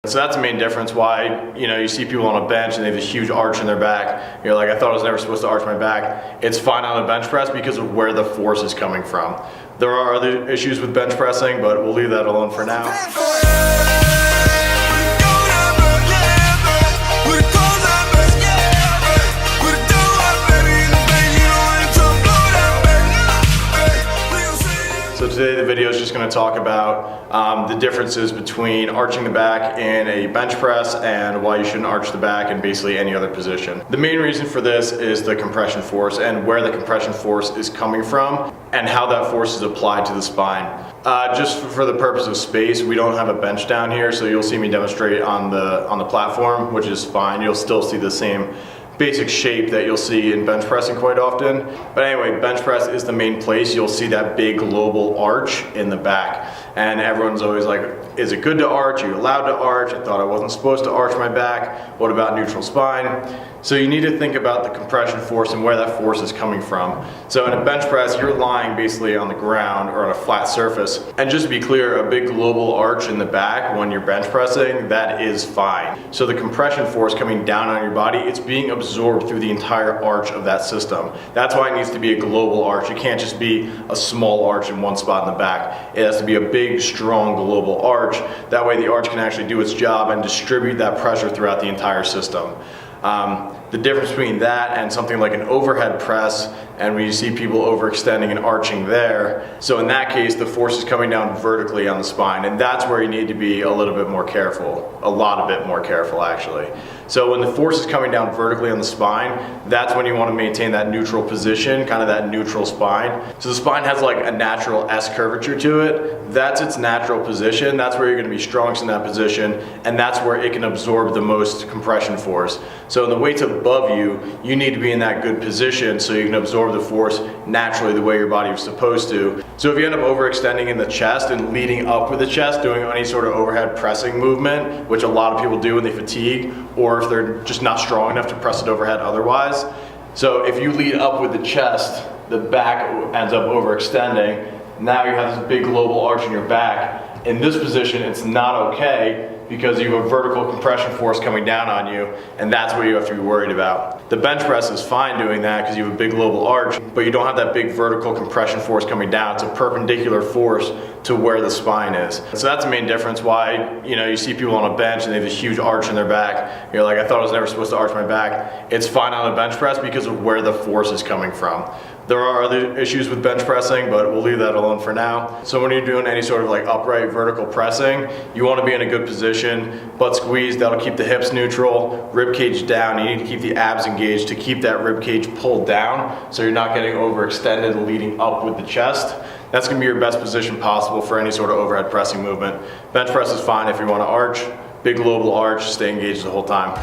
So that's the main difference why, you see people on a bench and they have this huge arch in their back. You're like, I thought I was never supposed to arch my back. It's fine on a bench press because of where the force is coming from. There are other issues with bench pressing, but we'll leave that alone for now. So today the video is just going to talk about the differences between arching the back in a bench press and why you shouldn't arch the back in basically any other position. The main reason for this is the compression force and where the compression force is coming from and how that force is applied to the spine. Just for the purpose of space, we don't have a bench down here, so you'll see me demonstrate on the platform, which is fine. You'll still see the same basic shape that you'll see in bench pressing quite often. But anyway, bench press is the main place you'll see that big global arch in the back. And everyone's always like, is it good to arch? Are you allowed to arch? I thought I wasn't supposed to arch my back. What about neutral spine? So you need to think about the compression force and where that force is coming from. So in a bench press, you're lying basically on the ground or on a flat surface. And just to be clear, a big global arch in the back when you're bench pressing, that is fine. So the compression force coming down on your body, it's being absorbed through the entire arch of that system. That's why it needs to be a global arch. It can't just be a small arch in one spot in the back. It has to be a big, strong global arch. That way the arch can actually do its job and distribute that pressure throughout the entire system. The difference between that and something like an overhead press, and when you see people overextending and arching there, so in that case the force is coming down vertically on the spine, and that's where you need to be a little bit more careful, a lot of bit more careful actually. So when the force is coming down vertically on the spine, that's when you want to maintain that neutral position, kind of that neutral spine. So the spine has like a natural S curvature to it. That's its natural position. That's where you're going to be strongest in that position, and that's where it can absorb the most compression force. So in the weights above you, you need to be in that good position so you can absorb the force naturally the way your body was supposed to. So if you end up overextending in the chest and leading up with the chest, doing any sort of overhead pressing movement, which a lot of people do when they fatigue, or if they're just not strong enough to press it overhead otherwise. So if you lead up with the chest, the back ends up overextending. Now you have this big global arch in your back. In this position, it's not okay because you have a vertical compression force coming down on you, and that's what you have to be worried about. The bench press is fine doing that because you have a big global arch, but you don't have that big vertical compression force coming down. It's a perpendicular force to where the spine is. So that's the main difference why, you see people on a bench and they have this huge arch in their back. You're like, I thought I was never supposed to arch my back. It's fine on a bench press because of where the force is coming from. There are other issues with bench pressing, but we'll leave that alone for now. So when you're doing any sort of like upright vertical pressing, you want to be in a good position, butt squeezed, that'll keep the hips neutral, rib cage down. You need to keep the abs engaged to keep that rib cage pulled down so you're not getting overextended leading up with the chest. That's going to be your best position possible for any sort of overhead pressing movement. Bench press is fine if you want to arch, big global arch, stay engaged the whole time.